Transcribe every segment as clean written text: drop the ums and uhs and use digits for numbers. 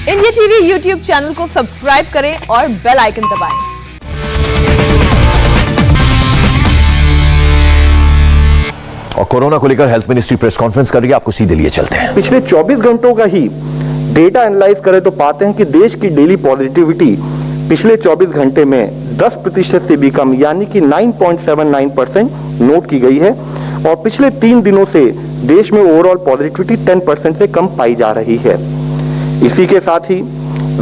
India TV YouTube channel को subscribe करें और बेल आइकन दबाएं। और कोरोना को लेकर हेल्थ मिनिस्ट्री प्रेस कॉन्फ्रेंस कर रही है, आपको सीधे लिए चलते हैं। पिछले 24 घंटों का ही डेटा एनालाइज करें तो पाते हैं कि देश की डेली पॉजिटिविटी पिछले 24 घंटे में 10% से भी कम यानी कि 9.79% नोट की गई है और पिछले 3 दिनों से देश में ओवरऑल पॉजिटिविटी 10% से कम पाई जा रही है। इसी के साथ ही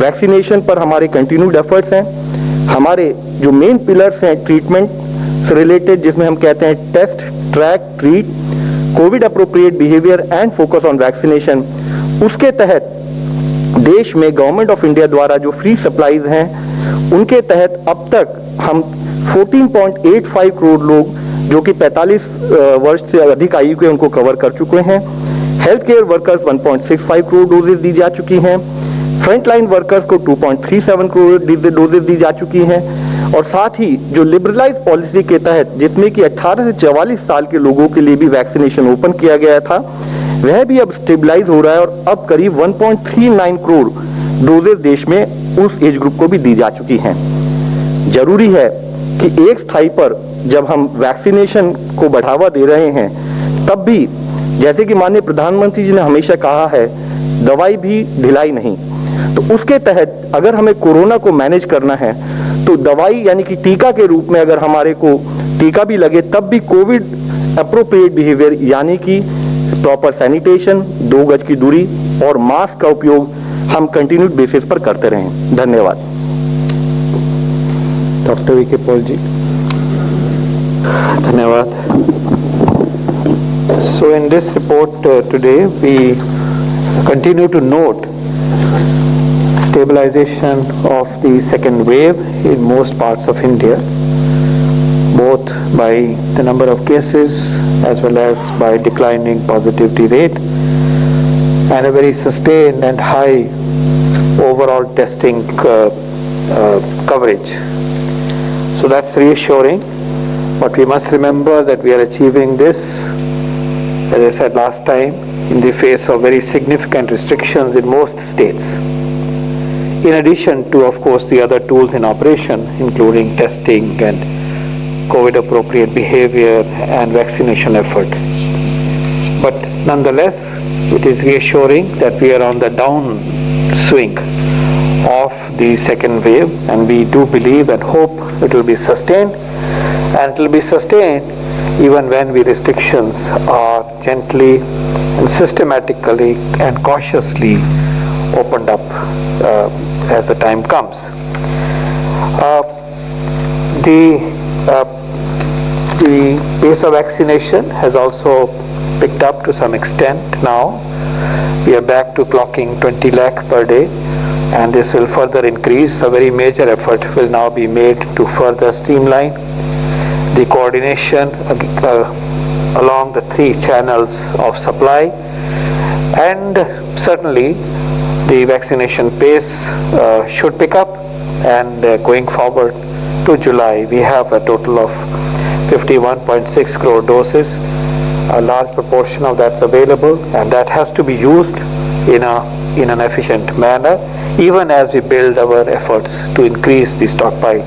वैक्सीनेशन पर हमारे कंटिन्यूड एफर्ट्स हैं। हमारे जो मेन पिलर्स हैं ट्रीटमेंट से रिलेटेड, जिसमें हम कहते हैं test, track, treat, Covid appropriate behaviour and focus on vaccination, उसके तहत देश में गवर्नमेंट ऑफ इंडिया द्वारा जो फ्री सप्लाईज हैं उनके तहत अब तक हम 14.85 करोड़ लोग जो कि 45 वर्ष से अधिक आयु के उनको कवर कर चुके हैं। Health care workers 1.65 crore doses दी जा चुकी हैं। फ्रंटलाइन वर्कर्स को 2.37 करोड़ डोजेज दी जा चुकी हैं और साथ ही जो लिबरलाइज पॉलिसी के तहत जिसमें कि 18 से 44 साल के लोगों के लिए भी वैक्सीनेशन ओपन किया गया था, वह भी अब स्टेबलाइज हो रहा है और अब करीब 1.39 करोड़ डोजेज देश में उस एज ग्रुप को भी दी जा चुकी हैं। जरूरी है कि एक स्थाई पर जब हम वैक्सीनेशन को बढ़ावा दे रहे हैं तब भी जैसे कि माननीय प्रधानमंत्री जी ने हमेशा कहा है, दवाई भी ढिलाई नहीं, तो उसके तहत अगर हमें कोरोना को मैनेज करना है तो दवाई यानी कि टीका के रूप में अगर हमारे को टीका भी लगे तब भी कोविड अप्रोप्रिएट बिहेवियर यानी कि प्रॉपर सैनिटेशन, 2 गज की दूरी और मास्क का उपयोग हम कंटिन्यूड बेसिस पर करते रहें। धन्यवाद। डॉक्टर वी के पॉल जी। धन्यवाद। So in this report today we continue to note stabilization of the second wave in most parts of India, both by the number of cases as well as by declining positivity rate and a very sustained and high overall testing coverage. So that's reassuring, but we must remember that we are achieving this, as I said last time, in the face of very significant restrictions in most states. In addition to, of course, the other tools in operation, including testing and COVID appropriate behavior and vaccination effort. But nonetheless, it is reassuring that we are on the downswing of the second wave, and we do believe and hope it will be sustained, and it will be sustained even when the restrictions are gently and systematically and cautiously opened up as the time comes. The pace of vaccination has also picked up to some extent now. We are back to clocking 20 lakh per day, and this will further increase. A very major effort will now be made to further streamline the coordination along the 3 channels of supply, and certainly the vaccination pace should pick up, and going forward to July we have a total of 51.6 crore doses. A large proportion of that's available, and that has to be used in an efficient manner even as we build our efforts to increase the stockpile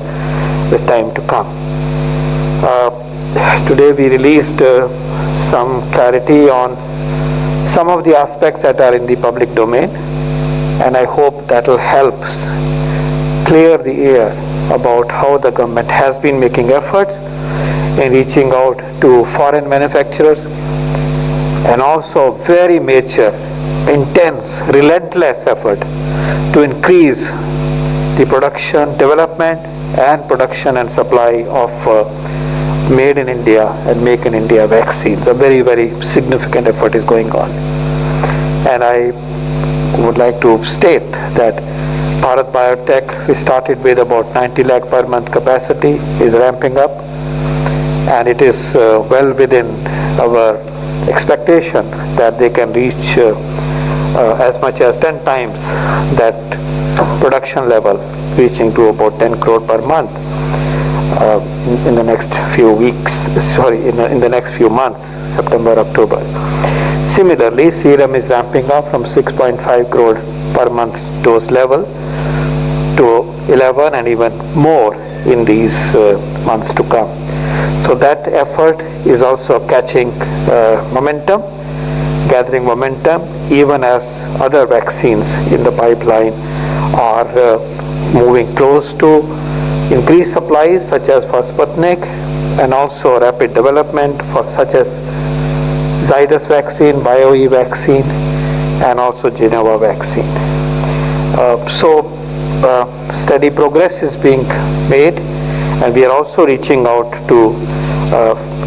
with time to come. Today we released some clarity on some of the aspects that are in the public domain, and I hope that will help clear the air about how the government has been making efforts in reaching out to foreign manufacturers, and also very major, intense, relentless effort to increase the production, development and production and supply of made in India and make in India vaccines. A very, very significant effort is going on, and I would like to state that Bharat Biotech, we started with about 90 lakh per month capacity, is ramping up, and it is well within our expectation that they can reach as much as 10 times that production level, reaching to about 10 crore per month in the next few weeks, in the next few months, September, October. Similarly, Serum is ramping up from 6.5 crore per month dose level to 11 and even more in these months to come. So that effort is also catching momentum, gathering momentum, even as other vaccines in the pipeline are moving close to increased supplies, such as for Sputnik, and also rapid development for such as Zydus vaccine, BioE vaccine, and also Genova vaccine. Steady progress is being made, and we are also reaching out to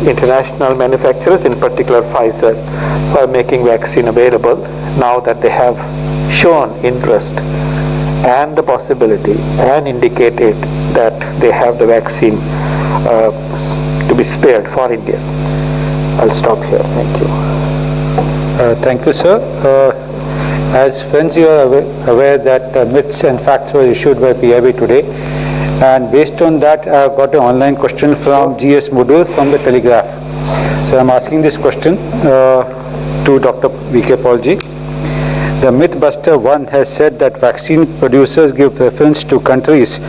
international manufacturers, in particular Pfizer, for making vaccine available now that they have shown interest and the possibility and indicated that they have the vaccine to be spared for India. I'll stop here. Thank you. Thank you, sir. As friends, you are aware that myths and facts were issued by PIB today, and based on that I have got an online question from GS Mudur from the Telegraph. So I am asking this question to Dr. VK Paulji. The Mythbuster 1 has said that vaccine producers give preference to countries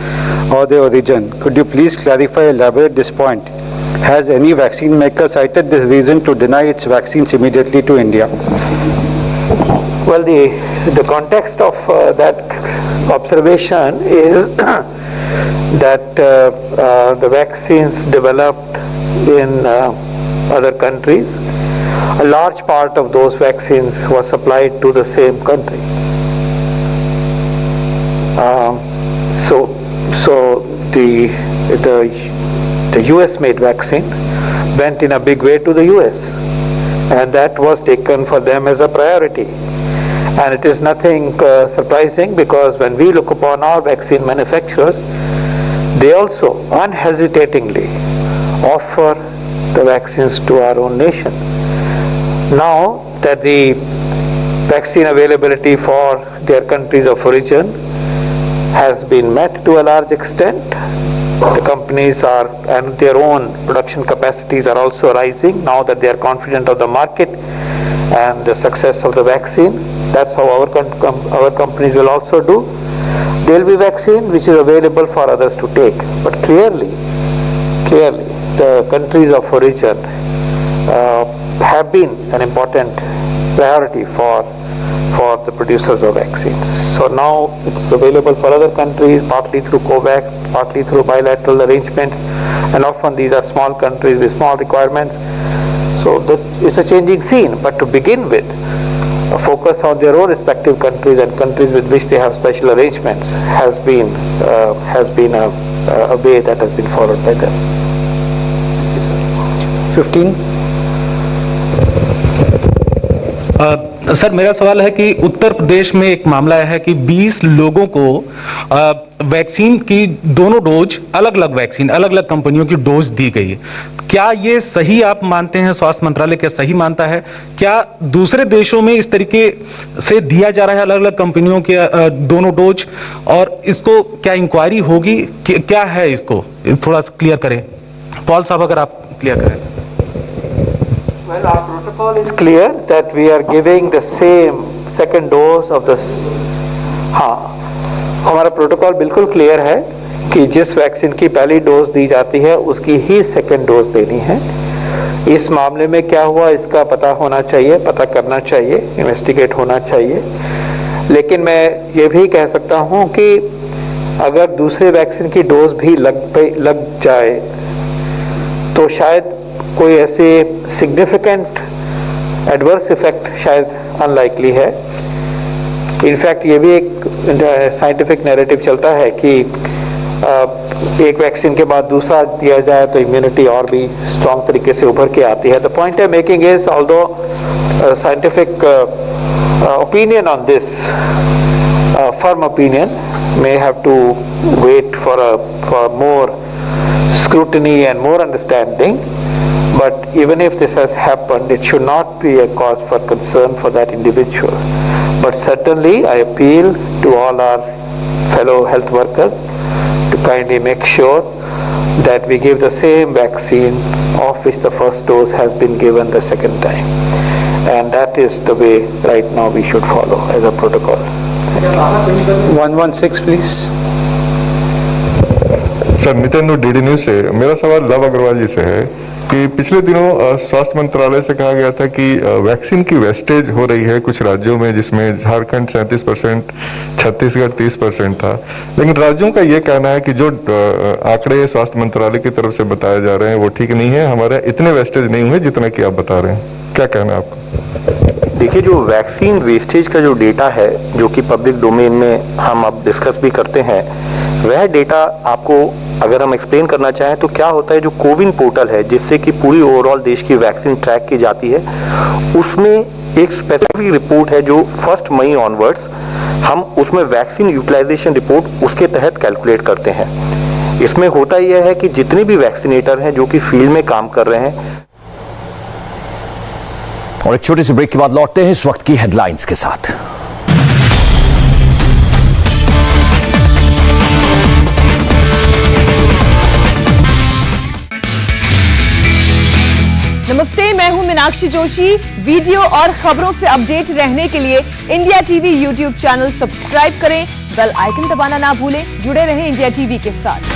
or their origin. Could you please clarify, elaborate this point? Has any vaccine maker cited this reason to deny its vaccines immediately to India? Well, the context of that observation is that the vaccines developed in other countries, a large part of those vaccines was supplied to the same country. So the US made vaccine went in a big way to the US, and that was taken for them as a priority. And it is nothing surprising, because when we look upon our vaccine manufacturers, they also unhesitatingly offer the vaccines to our own nation. Now that the vaccine availability for their countries of origin has been met to a large extent, the companies are, and their own production capacities are also rising now that they are confident of the market and the success of the vaccine. That's how our companies will also do. There will be vaccine which is available for others to take, but clearly the countries of origin have been an important priority for the producers of vaccines. So now it's available for other countries, partly through COVAX, partly through bilateral arrangements, and often these are small countries with small requirements. So it's a changing scene, but to begin with, a focus on their own respective countries and countries with which they have special arrangements has been a way that has been followed by them. 15. Sir, मेरा सवाल है कि उत्तर प्रदेश में एक मामला है कि 20 लोगों को वैक्सीन की दोनों डोज, अलग अलग वैक्सीन, अलग अलग कंपनियों की डोज दी गई है। क्या ये सही आप मानते हैं, स्वास्थ्य मंत्रालय क्या सही मानता है? क्या दूसरे देशों में इस तरीके से दिया जा रहा है अलग अलग कंपनियों के दोनों डोज, और इसको क्या इंक्वायरी होगी, क्या है इसको थोड़ा क्लियर करें? पॉल साहब, अगर आप क्लियर करें। Well, our protocol is clear that we are giving the same second dose of this. हाँ, हमारा प्रोटोकॉल बिल्कुल क्लियर है कि जिस वैक्सीन की पहली डोज दी जाती है उसकी ही सेकेंड डोज देनी है। इस मामले में क्या हुआ इसका पता होना चाहिए, पता करना चाहिए, इन्वेस्टिगेट होना चाहिए। लेकिन मैं ये भी कह सकता हूँ कि अगर दूसरे वैक्सीन की डोज भी लग जाए तो शायद कोई ऐसे सिग्निफिकेंट एडवर्स इफेक्ट शायद अनलाइकली है। इनफैक्ट ये भी एक साइंटिफिक नैरेटिव चलता है कि एक वैक्सीन के बाद दूसरा दिया जाए तो इम्यूनिटी और भी स्ट्रॉन्ग तरीके से उभर के आती है। The point I making is, although scientific opinion on this, firm opinion, may have to wait for more scrutiny and more understanding. But even if this has happened, it should not be a cause for concern for that individual. But certainly I appeal to all our fellow health workers to kindly make sure that we give the same vaccine of which the first dose has been given the second time. And that is the way right now we should follow as a protocol. 116 please. Sir Nitin DD news से मेरा सवाल love Agarwal जी से है कि पिछले दिनों स्वास्थ्य मंत्रालय से कहा गया था कि वैक्सीन की वेस्टेज हो रही है कुछ राज्यों में, जिसमें झारखंड 37%, छत्तीसगढ़ 30% था, लेकिन राज्यों का ये कहना है कि जो आंकड़े स्वास्थ्य मंत्रालय की तरफ से बताए जा रहे हैं वो ठीक नहीं है, हमारे इतने वेस्टेज नहीं हुए जितना कि आप बता रहे हैं। क्या कहना है आपका? देखिए, जो वैक्सीन वेस्टेज का जो डेटा है जो कि पब्लिक डोमेन में हम अब डिस्कस भी करते हैं, वह डेटा आपको अगर हम एक्सप्लेन करना चाहें तो क्या होता है, जो कोविन पोर्टल है जिससे कि पूरी ओवरऑल देश की वैक्सीन ट्रैक की जाती है, उसमें एक स्पेसिफिक रिपोर्ट है जो 1 मई ऑनवर्ड्स हम उसमें वैक्सीन यूटिलाइजेशन रिपोर्ट उसके तहत कैलकुलेट करते हैं। इसमें होता यह है कि जितने भी वैक्सीनेटर हैं जो कि फील्ड में काम कर रहे हैं। और एक छोटे से ब्रेक के बाद लौटते हैं इस वक्त की हेडलाइंस के साथ। नमस्ते, मैं हूं मीनाक्षी जोशी। वीडियो और खबरों से अपडेट रहने के लिए India TV YouTube channel subscribe करें, बेल आइकन दबाना ना भूलें। जुड़े रहें इंडिया टीवी के साथ।